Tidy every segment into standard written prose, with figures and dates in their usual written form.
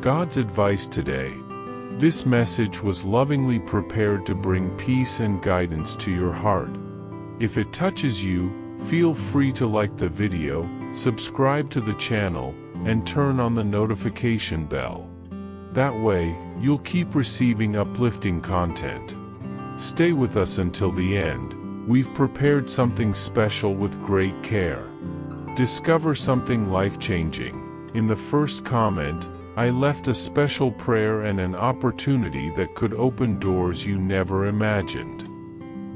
God's advice today. This message was lovingly prepared to bring peace and guidance to your heart. If it touches you, feel free to like the video, subscribe to the channel, and turn on the notification bell. That way, you'll keep receiving uplifting content. Stay with us until the end. We've prepared something special with great care. Discover something life-changing. In the first comment, I left a special prayer and an opportunity that could open doors you never imagined.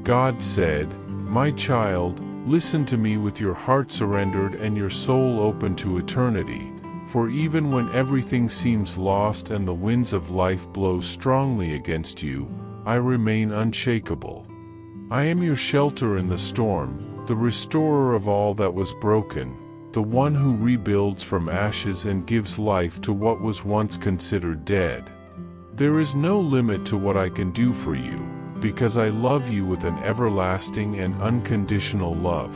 God said, "My child, listen to me with your heart surrendered and your soul open to eternity, for even when everything seems lost and the winds of life blow strongly against you, I remain unshakable. I am your shelter in the storm, the restorer of all that was broken, the one who rebuilds from ashes and gives life to what was once considered dead. There is no limit to what I can do for you, because I love you with an everlasting and unconditional love.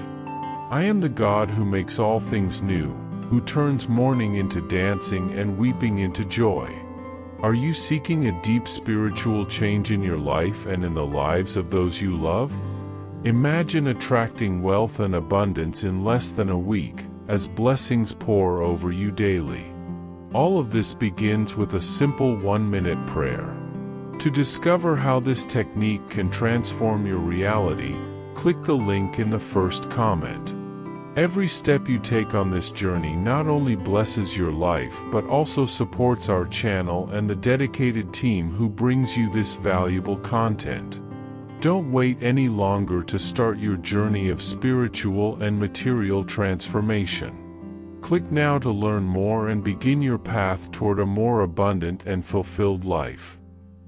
I am the God who makes all things new, who turns mourning into dancing and weeping into joy." Are you seeking a deep spiritual change in your life and in the lives of those you love? Imagine attracting wealth and abundance in less than a week, as blessings pour over you daily. All of this begins with a simple 1-minute prayer. To discover how this technique can transform your reality, click the link in the first comment. Every step you take on this journey not only blesses your life but also supports our channel and the dedicated team who brings you this valuable content. Don't wait any longer to start your journey of spiritual and material transformation. Click now to learn more and begin your path toward a more abundant and fulfilled life.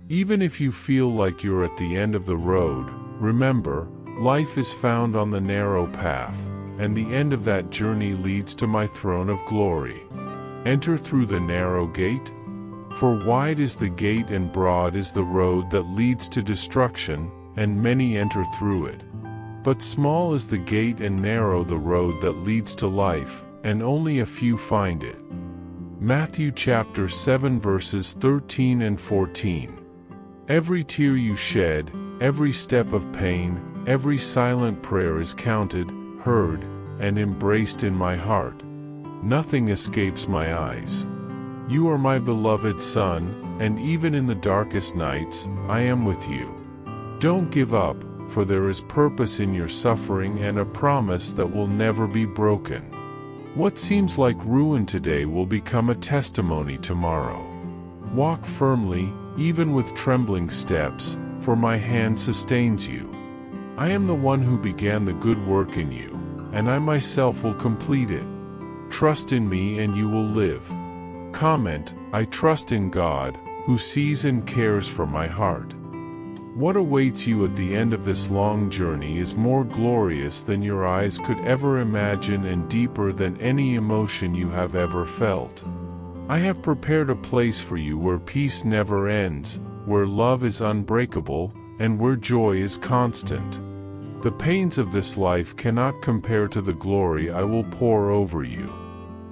Even if you feel like you're at the end of the road, remember, life is found on the narrow path, and the end of that journey leads to my throne of glory. Enter through the narrow gate, for wide is the gate and broad is the road that leads to destruction, and many enter through it. But small is the gate and narrow the road that leads to life, and only a few find it. Matthew chapter 7 verses 13 and 14. Every tear you shed, every step of pain, every silent prayer is counted, heard, and embraced in my heart. Nothing escapes my eyes. You are my beloved Son, and even in the darkest nights, I am with you. Don't give up, for there is purpose in your suffering and a promise that will never be broken. What seems like ruin today will become a testimony tomorrow. Walk firmly, even with trembling steps, for my hand sustains you. I am the one who began the good work in you, and I myself will complete it. Trust in me and you will live. Comment, I trust in God, who sees and cares for my heart. What awaits you at the end of this long journey is more glorious than your eyes could ever imagine and deeper than any emotion you have ever felt. I have prepared a place for you where peace never ends, where love is unbreakable, and where joy is constant. The pains of this life cannot compare to the glory I will pour over you.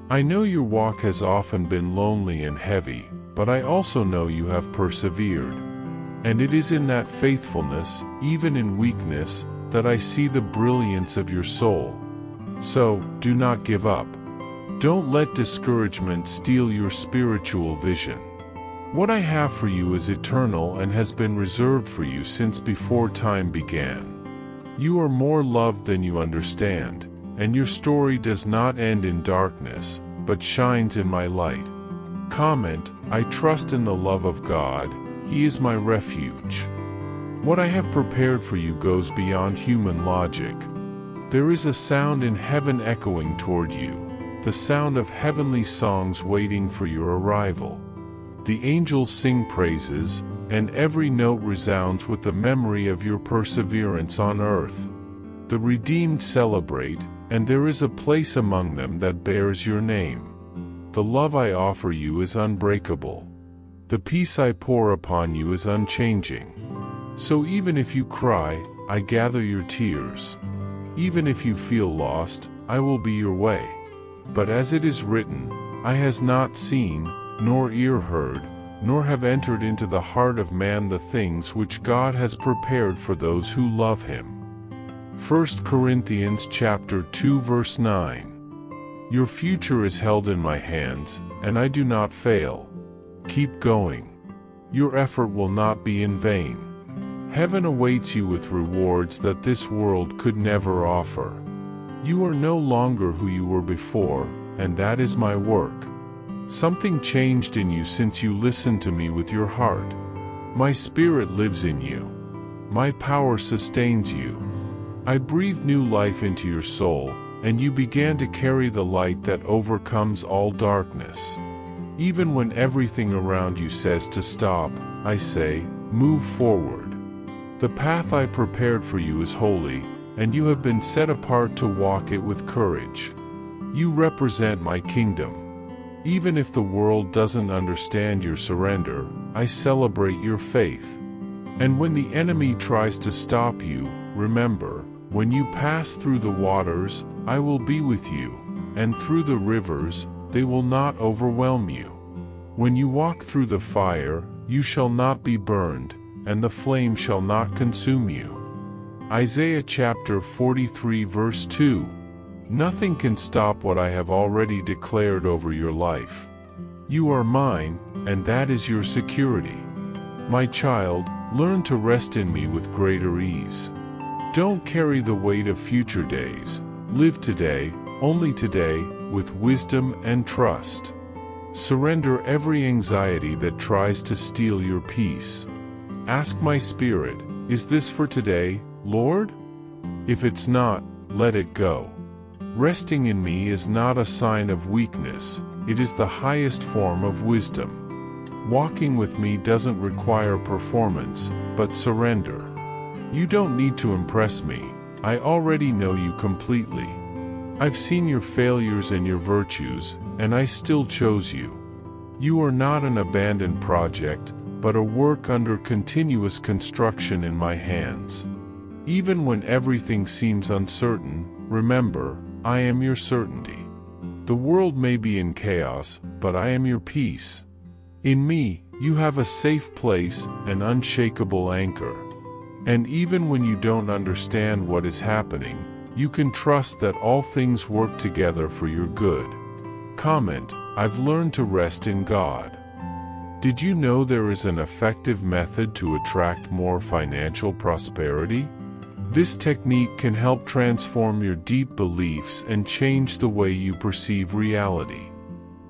I know your walk has often been lonely and heavy, but I also know you have persevered. And it is in that faithfulness, even in weakness, that I see the brilliance of your soul. So, do not give up. Don't let discouragement steal your spiritual vision. What I have for you is eternal and has been reserved for you since before time began. You are more loved than you understand, and your story does not end in darkness, but shines in my light. Comment, I trust in the love of God, He is my refuge. What I have prepared for you goes beyond human logic. There is a sound in heaven echoing toward you, the sound of heavenly songs waiting for your arrival. The angels sing praises, and every note resounds with the memory of your perseverance on earth. The redeemed celebrate, and there is a place among them that bears your name. The love I offer you is unbreakable. The peace I pour upon you is unchanging. So even if you cry, I gather your tears. Even if you feel lost, I will be your way. But as it is written, eye has not seen, nor ear heard, nor have entered into the heart of man the things which God has prepared for those who love him. 1 Corinthians chapter 2 verse 9. Your future is held in my hands, and I do not fail. Keep going. Your effort will not be in vain. Heaven awaits you with rewards that this world could never offer. You are no longer who you were before, and that is my work. Something changed in you since you listened to me with your heart. My spirit lives in you. My power sustains you. I breathe new life into your soul, and you began to carry the light that overcomes all darkness. Even when everything around you says to stop, I say, move forward. The path I prepared for you is holy, and you have been set apart to walk it with courage. You represent my kingdom. Even if the world doesn't understand your surrender, I celebrate your faith. And when the enemy tries to stop you, remember, when you pass through the waters, I will be with you, and through the rivers, they will not overwhelm you. When you walk through the fire, you shall not be burned, and the flame shall not consume you. Isaiah chapter 43 verse 2. Nothing can stop what I have already declared over your life. You are mine, and that is your security. My child, learn to rest in me with greater ease. Don't carry the weight of future days. Live today, only today, with wisdom and trust. Surrender every anxiety that tries to steal your peace. Ask my spirit, is this for today, Lord? If it's not, let it go. Resting in me is not a sign of weakness, it is the highest form of wisdom. Walking with me doesn't require performance, but surrender. You don't need to impress me, I already know you completely. I've seen your failures and your virtues, and I still chose you. You are not an abandoned project, but a work under continuous construction in my hands. Even when everything seems uncertain, remember, I am your certainty. The world may be in chaos, but I am your peace. In me, you have a safe place, an unshakable anchor. And even when you don't understand what is happening, you can trust that all things work together for your good. Comment, I've learned to rest in God. Did you know there is an effective method to attract more financial prosperity? This technique can help transform your deep beliefs and change the way you perceive reality.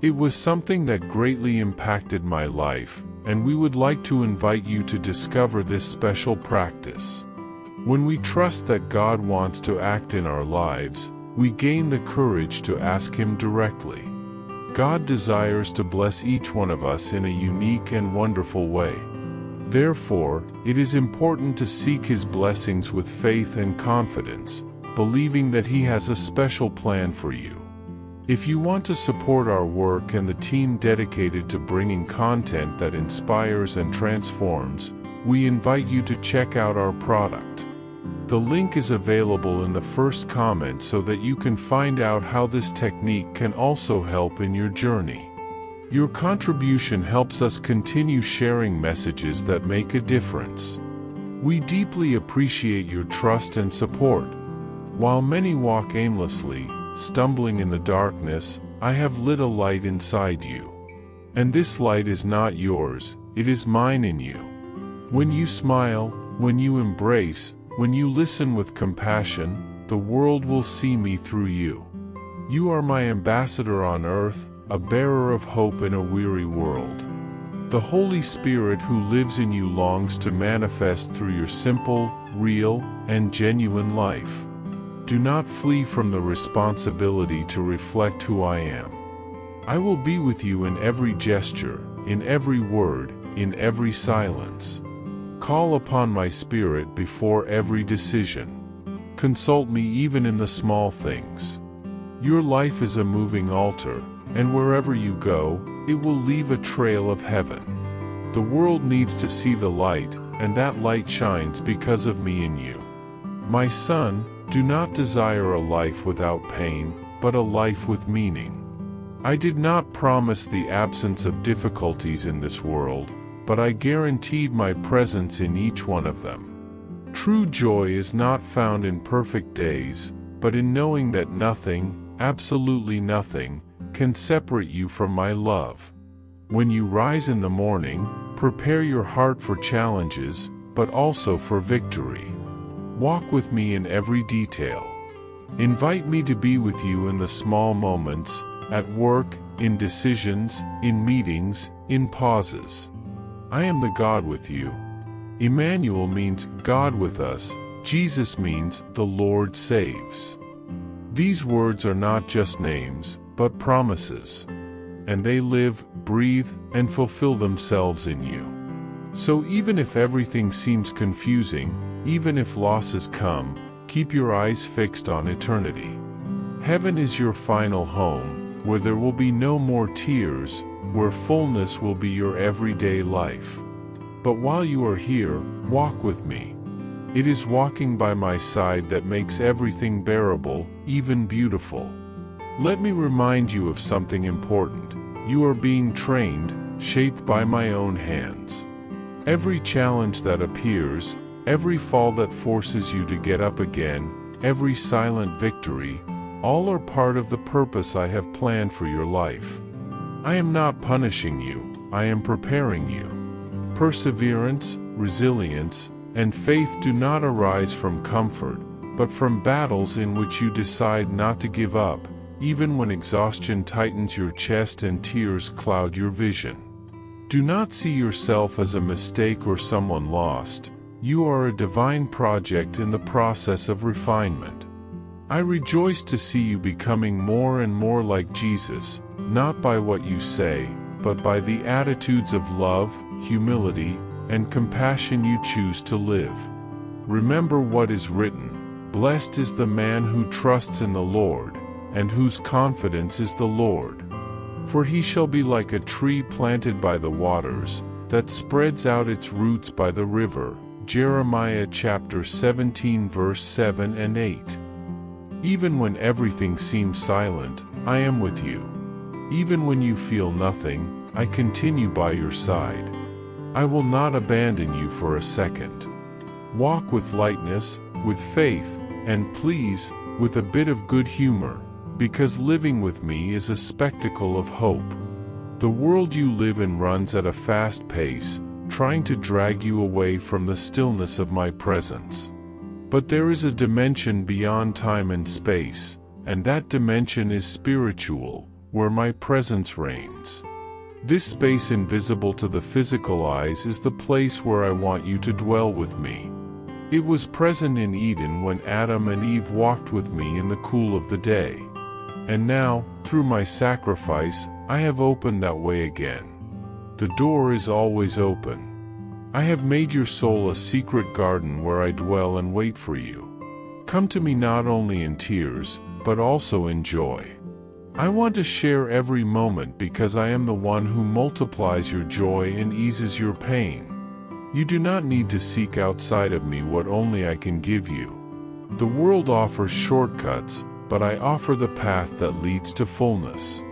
It was something that greatly impacted my life, and we would like to invite you to discover this special practice. When we trust that God wants to act in our lives, we gain the courage to ask Him directly. God desires to bless each one of us in a unique and wonderful way. Therefore, it is important to seek His blessings with faith and confidence, believing that He has a special plan for you. If you want to support our work and the team dedicated to bringing content that inspires and transforms, we invite you to check out our product. The link is available in the first comment so that you can find out how this technique can also help in your journey. Your contribution helps us continue sharing messages that make a difference. We deeply appreciate your trust and support. While many walk aimlessly, stumbling in the darkness, I have lit a light inside you. And this light is not yours, it is mine in you. When you smile, when you embrace, when you listen with compassion, the world will see me through you. You are my ambassador on earth, a bearer of hope in a weary world. The Holy Spirit who lives in you longs to manifest through your simple, real, and genuine life. Do not flee from the responsibility to reflect who I am. I will be with you in every gesture, in every word, in every silence. Call upon my Spirit before every decision. Consult me even in the small things. Your life is a moving altar, and wherever you go, it will leave a trail of heaven. The world needs to see the light, and that light shines because of me in you. My son, do not desire a life without pain, but a life with meaning. I did not promise the absence of difficulties in this world, but I guaranteed my presence in each one of them. True joy is not found in perfect days, but in knowing that nothing, absolutely nothing, can separate you from my love. When you rise in the morning, prepare your heart for challenges, but also for victory. Walk with me in every detail. Invite me to be with you in the small moments, at work, in decisions, in meetings, in pauses. I am the God with you. Emmanuel means God with us. Jesus means the Lord saves. These words are not just names, but promises. And they live, breathe, and fulfill themselves in you. So even if everything seems confusing, even if losses come, keep your eyes fixed on eternity. Heaven is your final home, where there will be no more tears, where fullness will be your everyday life. But while you are here, walk with me. It is walking by my side that makes everything bearable, even beautiful. Let me remind you of something important. You are being trained, shaped by my own hands. Every challenge that appears, every fall that forces you to get up again, every silent victory, all are part of the purpose I have planned for your life. I am not punishing you, I am preparing you. Perseverance, resilience, and faith do not arise from comfort, but from battles in which you decide not to give up, even when exhaustion tightens your chest and tears cloud your vision. Do not see yourself as a mistake or someone lost. You are a divine project in the process of refinement. I rejoice to see you becoming more and more like Jesus, not by what you say, but by the attitudes of love, humility, and compassion you choose to live. Remember what is written, "Blessed is the man who trusts in the Lord, and whose confidence is the Lord. For he shall be like a tree planted by the waters, that spreads out its roots by the river." Jeremiah chapter 17 verse 7 and 8. Even when everything seems silent, I am with you. Even when you feel nothing, I continue by your side. I will not abandon you for a second. Walk with lightness, with faith, and please, with a bit of good humor, because living with me is a spectacle of hope. The world you live in runs at a fast pace, trying to drag you away from the stillness of my presence. But there is a dimension beyond time and space, and that dimension is spiritual, where my presence reigns. This space invisible to the physical eyes is the place where I want you to dwell with me. It was present in Eden when Adam and Eve walked with me in the cool of the day. And now, through my sacrifice, I have opened that way again. The door is always open. I have made your soul a secret garden where I dwell and wait for you. Come to me not only in tears, but also in joy. I want to share every moment because I am the one who multiplies your joy and eases your pain. You do not need to seek outside of me what only I can give you. The world offers shortcuts, but I offer the path that leads to fullness.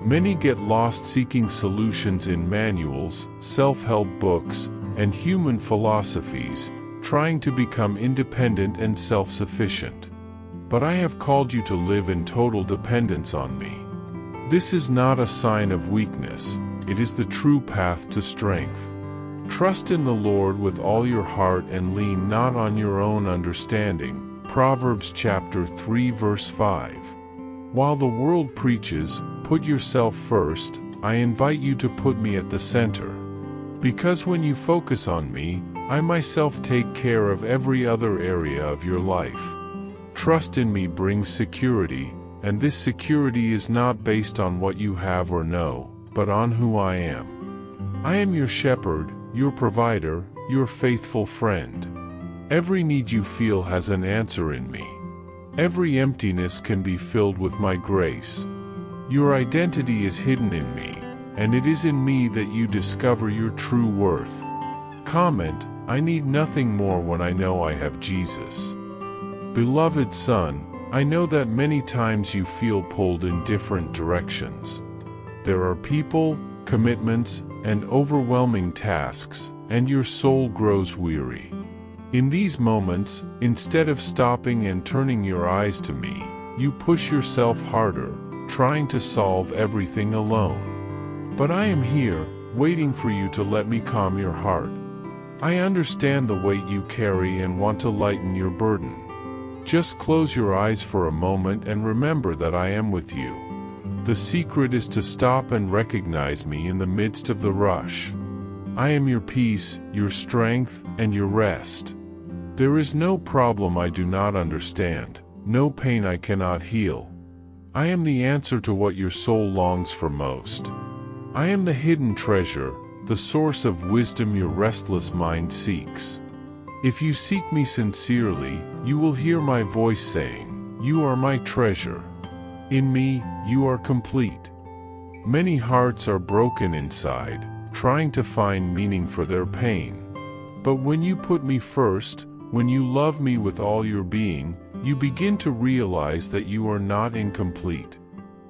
Many get lost seeking solutions in manuals, self-help books, and human philosophies, trying to become independent and self-sufficient. But I have called you to live in total dependence on me. This is not a sign of weakness, it is the true path to strength. Trust in the Lord with all your heart and lean not on your own understanding. Proverbs chapter 3 verse 5. While the world preaches, put yourself first, I invite you to put me at the center. Because when you focus on me, I myself take care of every other area of your life. Trust in me brings security, and this security is not based on what you have or know, but on who I am. I am your shepherd, your provider, your faithful friend. Every need you feel has an answer in me. Every emptiness can be filled with my grace. Your identity is hidden in me, and it is in me that you discover your true worth. Comment, I need nothing more when I know I have Jesus. Beloved son, I know that many times you feel pulled in different directions. There are people, commitments, and overwhelming tasks, and your soul grows weary. In these moments, instead of stopping and turning your eyes to me, you push yourself harder, trying to solve everything alone. But I am here, waiting for you to let me calm your heart. I understand the weight you carry and want to lighten your burden. Just close your eyes for a moment and remember that I am with you. The secret is to stop and recognize me in the midst of the rush. I am your peace, your strength, and your rest. There is no problem I do not understand, no pain I cannot heal. I am the answer to what your soul longs for most. I am the hidden treasure, the source of wisdom your restless mind seeks. If you seek me sincerely, you will hear my voice saying, "You are my treasure. In me, you are complete." Many hearts are broken inside, trying to find meaning for their pain. But when you put me first, when you love me with all your being, you begin to realize that you are not incomplete.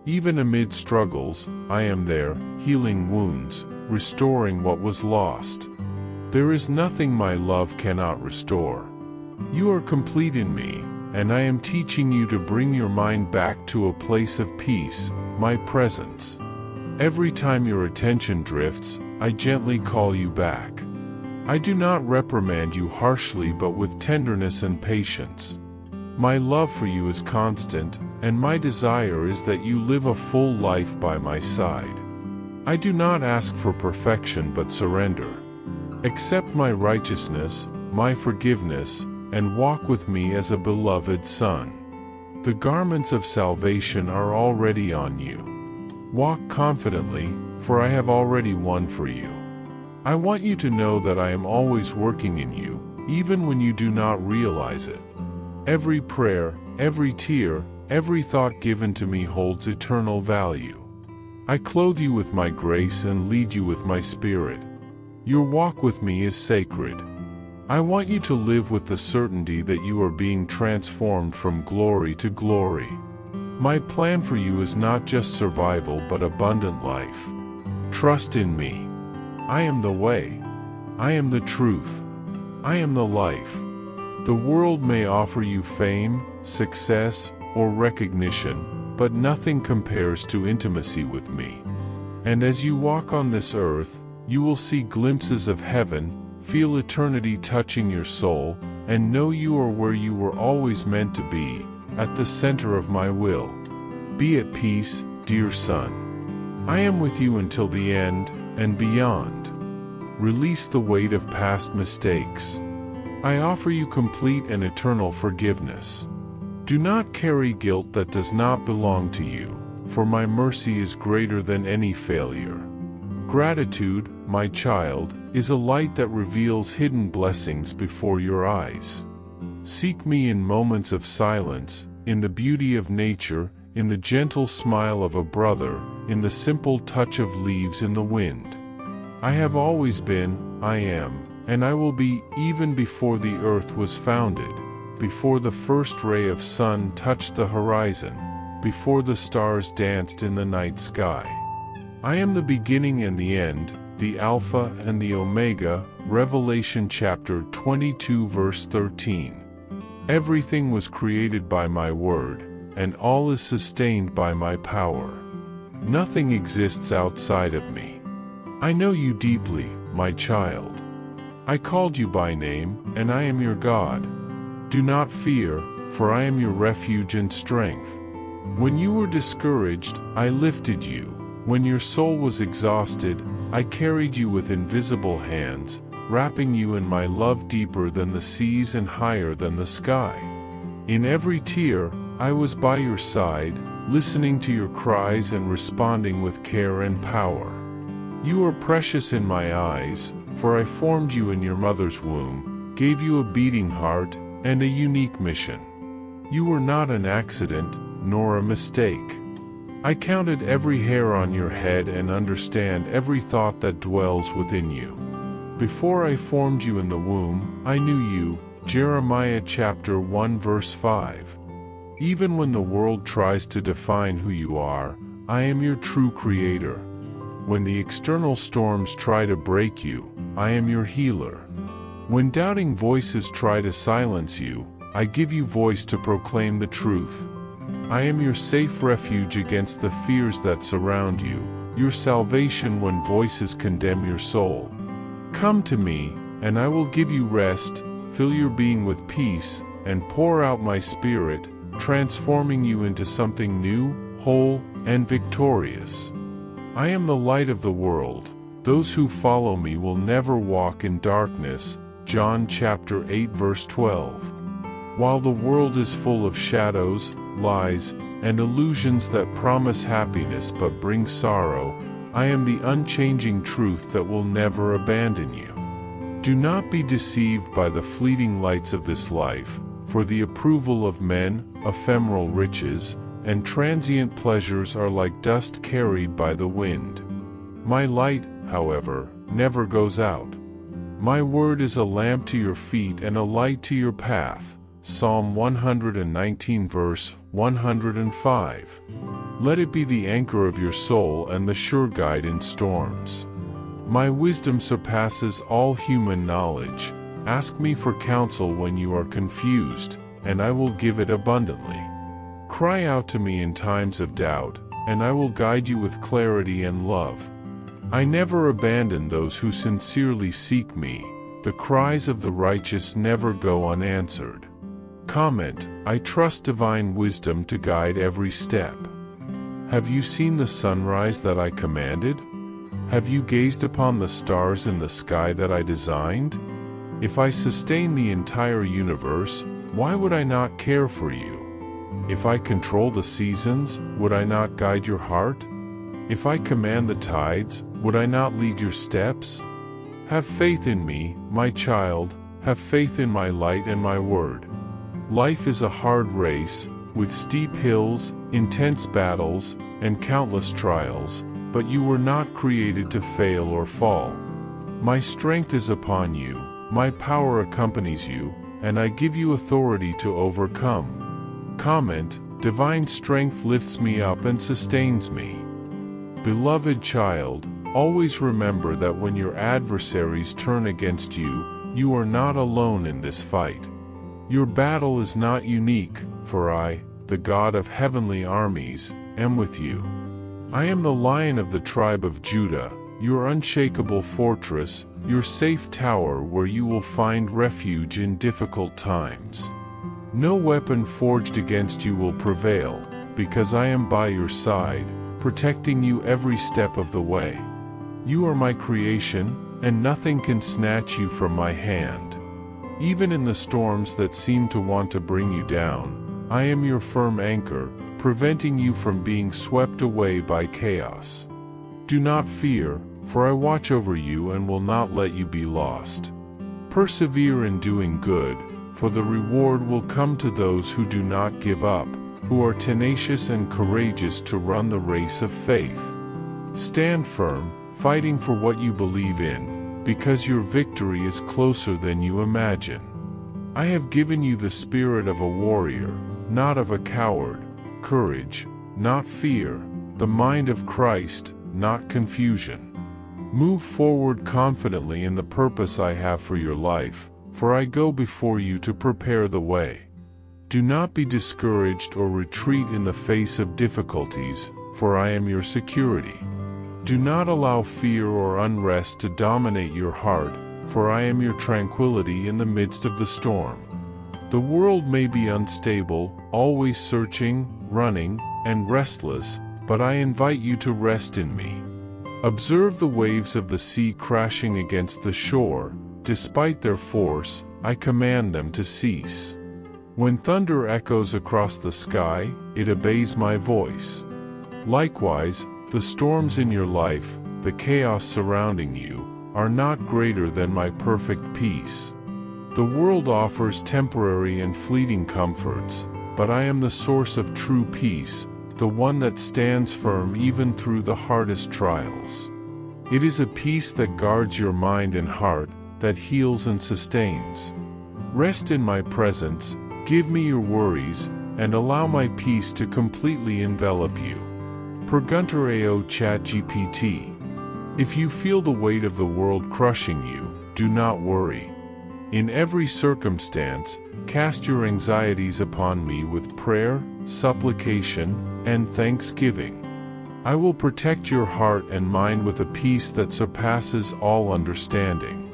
Even amid struggles, I am there, healing wounds, restoring what was lost. There is nothing my love cannot restore. You are complete in me, and I am teaching you to bring your mind back to a place of peace, my presence. Every time your attention drifts, I gently call you back. I do not reprimand you harshly but with tenderness and patience. My love for you is constant, and my desire is that you live a full life by my side. I do not ask for perfection but surrender. Accept my righteousness, my forgiveness, and walk with me as a beloved son. The garments of salvation are already on you. Walk confidently, for I have already won for you. I want you to know that I am always working in you, even when you do not realize it. Every prayer, every tear, every thought given to me holds eternal value. I clothe you with my grace and lead you with my spirit. Your walk with me is sacred. I want you to live with the certainty that you are being transformed from glory to glory. My plan for you is not just survival but abundant life. Trust in me. I am the way. I am the truth. I am the life. The world may offer you fame, success, or recognition, but nothing compares to intimacy with me. And as you walk on this earth, you will see glimpses of heaven, feel eternity touching your soul, and know you are where you were always meant to be, at the center of my will. Be at peace, dear son. I am with you until the end, and beyond. Release the weight of past mistakes. I offer you complete and eternal forgiveness. Do not carry guilt that does not belong to you, for my mercy is greater than any failure. Gratitude, my child, is a light that reveals hidden blessings before your eyes. Seek me in moments of silence, in the beauty of nature, in the gentle smile of a brother, in the simple touch of leaves in the wind. I have always been, I am, and I will be even before the earth was founded, before the first ray of sun touched the horizon, before the stars danced in the night sky. I am the beginning and the end, the Alpha and the Omega. Revelation chapter 22 verse 13. Everything was created by my word, and all is sustained by my power. Nothing exists outside of me. I know you deeply, my child. I called you by name, and I am your God. Do not fear, for I am your refuge and strength. When you were discouraged, I lifted you. When your soul was exhausted, I carried you with invisible hands, wrapping you in my love deeper than the seas and higher than the sky. In every tear, I was by your side, listening to your cries and responding with care and power. You are precious in my eyes, for I formed you in your mother's womb, gave you a beating heart, and a unique mission. You were not an accident, nor a mistake. I counted every hair on your head and understand every thought that dwells within you. Before I formed you in the womb, I knew you. Jeremiah chapter 1 verse 5. Even when the world tries to define who you are, I am your true creator. When the external storms try to break you, I am your healer. When doubting voices try to silence you, I give you voice to proclaim the truth. I am your safe refuge against the fears that surround you, your salvation when voices condemn your soul. Come to me, and I will give you rest, fill your being with peace, and pour out my spirit, transforming you into something new, whole, and victorious. I am the light of the world. Those who follow me will never walk in darkness. John chapter 8 verse 12. While the world is full of shadows, lies, and illusions that promise happiness but bring sorrow, I am the unchanging truth that will never abandon you. Do not be deceived by the fleeting lights of this life, for the approval of men, ephemeral riches, and transient pleasures are like dust carried by the wind. My light, however, never goes out. My word is a lamp to your feet and a light to your path. Psalm 119 verse 105. Let it be the anchor of your soul and the sure guide in storms. My wisdom surpasses all human knowledge. Ask me for counsel when you are confused, and I will give it abundantly. Cry out to me in times of doubt, and I will guide you with clarity and love. I never abandon those who sincerely seek me. The cries of the righteous never go unanswered. Comment: I trust divine wisdom to guide every step. Have you seen the sunrise that I commanded? Have you gazed upon the stars in the sky that I designed? If I sustain the entire universe, why would I not care for you? If I control the seasons, would I not guide your heart? If I command the tides, would I not lead your steps? Have faith in me, my child, have faith in my light and my word. Life is a hard race, with steep hills, intense battles, and countless trials, but you were not created to fail or fall. My strength is upon you, my power accompanies you, and I give you authority to overcome. Comment: divine strength lifts me up and sustains me. Beloved child, always remember that when your adversaries turn against you, you are not alone in this fight. Your battle is not unique, for I, the God of heavenly armies, am with you. I am the Lion of the tribe of Judah, your unshakable fortress, your safe tower where you will find refuge in difficult times. No weapon forged against you will prevail, because I am by your side, protecting you every step of the way. You are my creation, and nothing can snatch you from my hand. Even in the storms that seem to want to bring you down, I am your firm anchor, preventing you from being swept away by chaos. Do not fear, for I watch over you and will not let you be lost. Persevere in doing good, for the reward will come to those who do not give up, who are tenacious and courageous to run the race of faith. Stand firm, fighting for what you believe in, because your victory is closer than you imagine. I have given you the spirit of a warrior, not of a coward, courage, not fear, the mind of Christ, not confusion. Move forward confidently in the purpose I have for your life, for I go before you to prepare the way. Do not be discouraged or retreat in the face of difficulties, for I am your security. Do not allow fear or unrest to dominate your heart, for I am your tranquility in the midst of the storm. The world may be unstable, always searching, running, and restless, but I invite you to rest in me. Observe the waves of the sea crashing against the shore. Despite their force, I command them to cease. When thunder echoes across the sky, it obeys my voice. Likewise, the storms in your life, the chaos surrounding you, are not greater than my perfect peace. The world offers temporary and fleeting comforts, but I am the source of true peace, the one that stands firm even through the hardest trials. It is a peace that guards your mind and heart, that heals and sustains. Rest in my presence, give me your worries, and allow my peace to completely envelop you. Purgantore ChatGPT. If you feel the weight of the world crushing you, do not worry. In every circumstance, cast your anxieties upon me with prayer, supplication, and thanksgiving. I will protect your heart and mind with a peace that surpasses all understanding.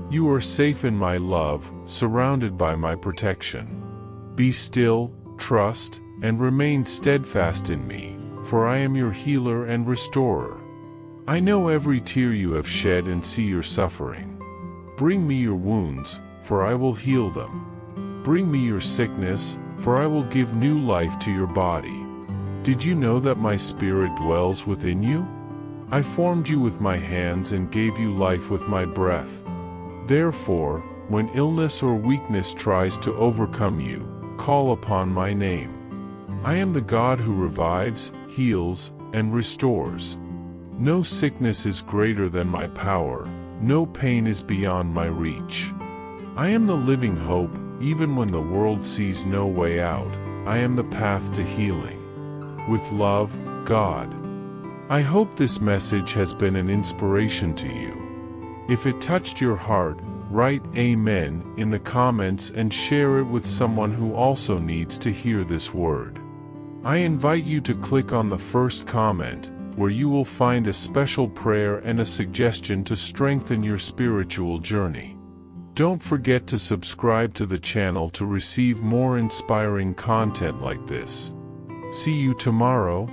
You are safe in my love, surrounded by my protection. Be still, trust, and remain steadfast in me, for I am your healer and restorer. I know every tear you have shed and see your suffering. Bring me your wounds, for I will heal them. Bring me your sickness, for I will give new life to your body. Did you know that my spirit dwells within you? I formed you with my hands and gave you life with my breath. Therefore, when illness or weakness tries to overcome you, call upon my name. I am the God who revives, heals, and restores. No sickness is greater than my power, no pain is beyond my reach. I am the living hope, even when the world sees no way out, I am the path to healing. With love, God. I hope this message has been an inspiration to you. If it touched your heart, write Amen in the comments and share it with someone who also needs to hear this word. I invite you to click on the first comment, where you will find a special prayer and a suggestion to strengthen your spiritual journey. Don't forget to subscribe to the channel to receive more inspiring content like this. See you tomorrow.